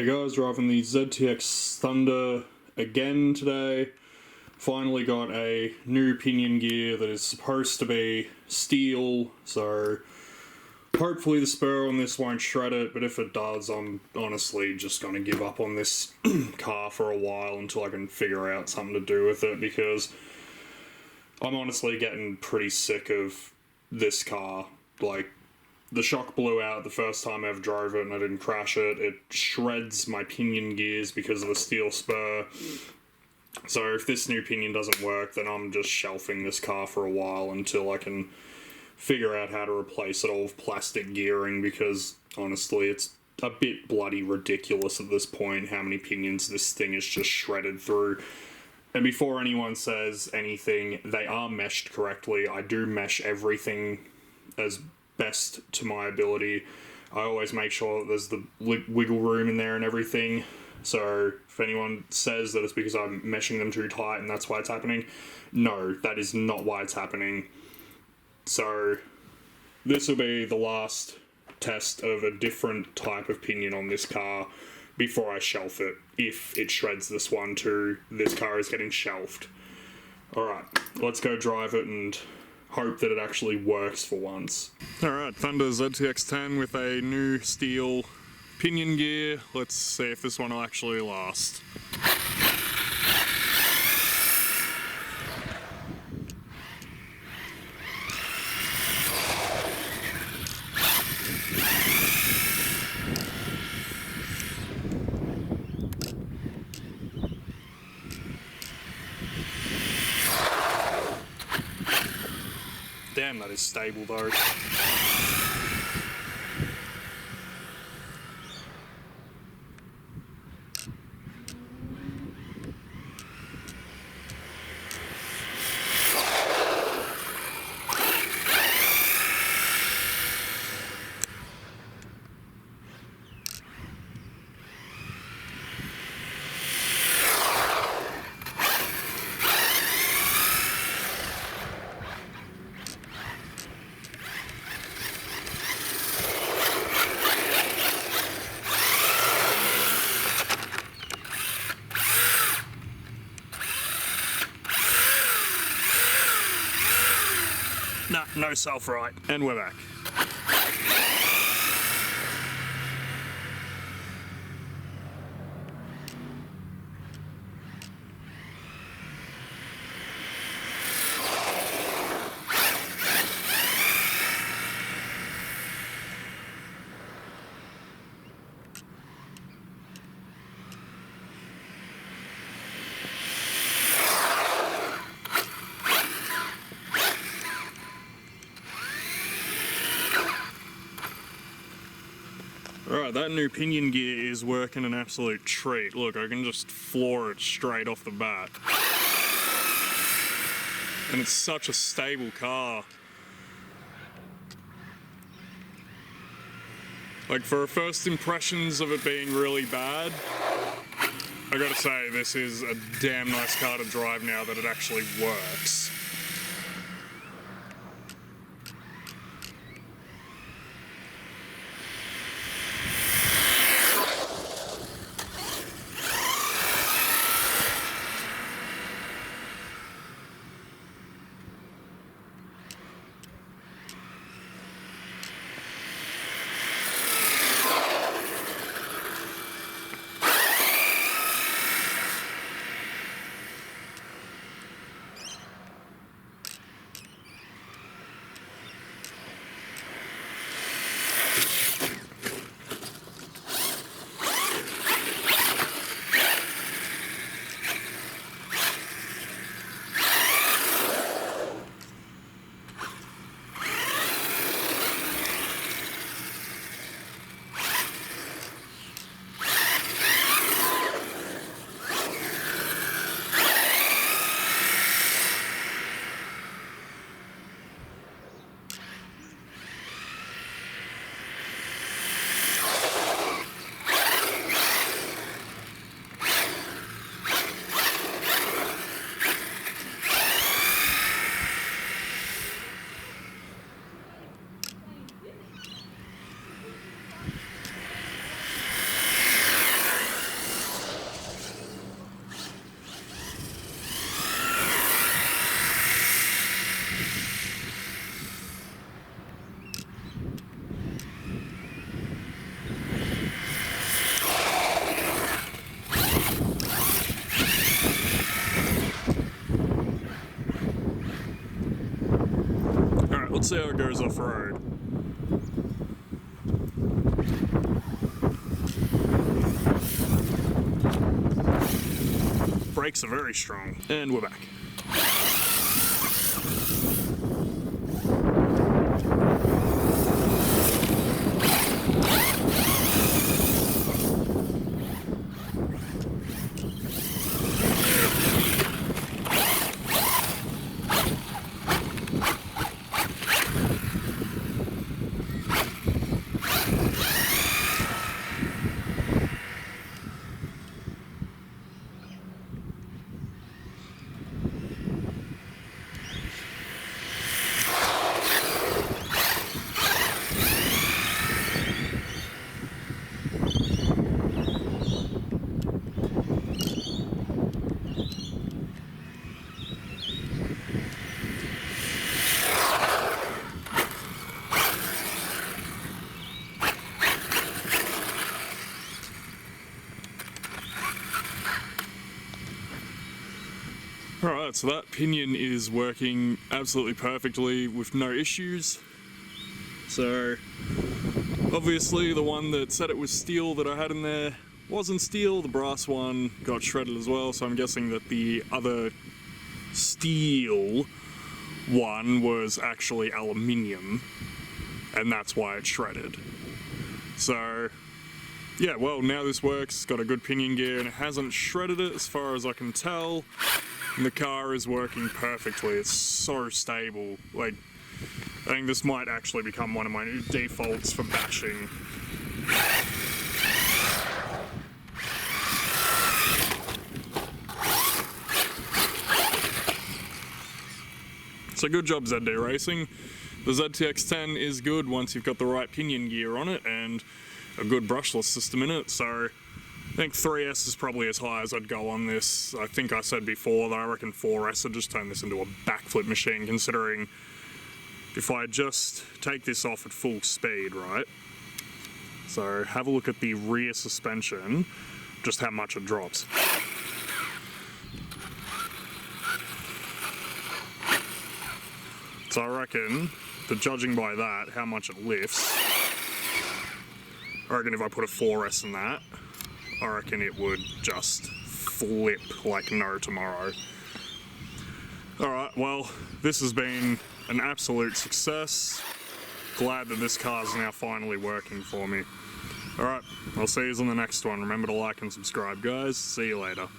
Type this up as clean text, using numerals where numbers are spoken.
Hey guys, driving the ZTX Thunder again today. Finally got a new pinion gear that is supposed to be steel, so hopefully the spur on this won't shred it, but if it does, I'm honestly just going to give up on this car for a while until I can figure out something to do with it, because I'm honestly getting pretty sick of this car. Like, the shock blew out the first time I ever drove it and I didn't crash it. It shreds my pinion gears because of the steel spur. So if this new pinion doesn't work, then I'm just shelving this car for a while until I can figure out how to replace it all with plastic gearing, because honestly it's a bit bloody ridiculous at this point how many pinions this thing is just shredded through. And before anyone says anything, they are meshed correctly. I do mesh everything as best to my ability. I always make sure that there's the wiggle room in there and everything. So if anyone says that it's because I'm meshing them too tight and that's why it's happening, no, that is not why it's happening. So this will be the last test of a different type of pinion on this car before I shelf it. If it shreds this one too, this car is getting shelved. Alright, let's go drive it and hope that it actually works for once. Alright, Thunder ZTX10 with a new steel pinion gear. Let's see if this one will actually last. Damn, that is stable though. Nah, no self-right. And we're back. Alright, that new pinion gear is working an absolute treat. Look, I can just floor it straight off the bat. And it's such a stable car. Like, for first impressions of it being really bad, I gotta say, this is a damn nice car to drive now that it actually works. Let's see how it goes off-road. Brakes are very strong. And we're back. Alright, so that pinion is working absolutely perfectly with no issues. So, obviously the one that said it was steel that I had in there wasn't steel, the brass one got shredded as well, so I'm guessing that the other steel one was actually aluminium, and that's why it's shredded. So, yeah, well, now this works, it's got a good pinion gear and it hasn't shredded it as far as I can tell. And the car is working perfectly, it's so stable. Like, I think this might actually become one of my new defaults for bashing. So good job ZD Racing. The ZTX10 is good once you've got the right pinion gear on it and a good brushless system in it, so I think 3S is probably as high as I'd go on this. I think I said before that I reckon 4S would just turn this into a backflip machine, considering if I just take this off at full speed, right? So have a look at the rear suspension, just how much it drops. So I reckon that judging by that, how much it lifts, I reckon if I put a 4S in that, I reckon it would just flip like no tomorrow. Alright, well, this has been an absolute success. Glad that this car's now finally working for me. Alright, I'll see you on the next one. Remember to like and subscribe, guys. See you later.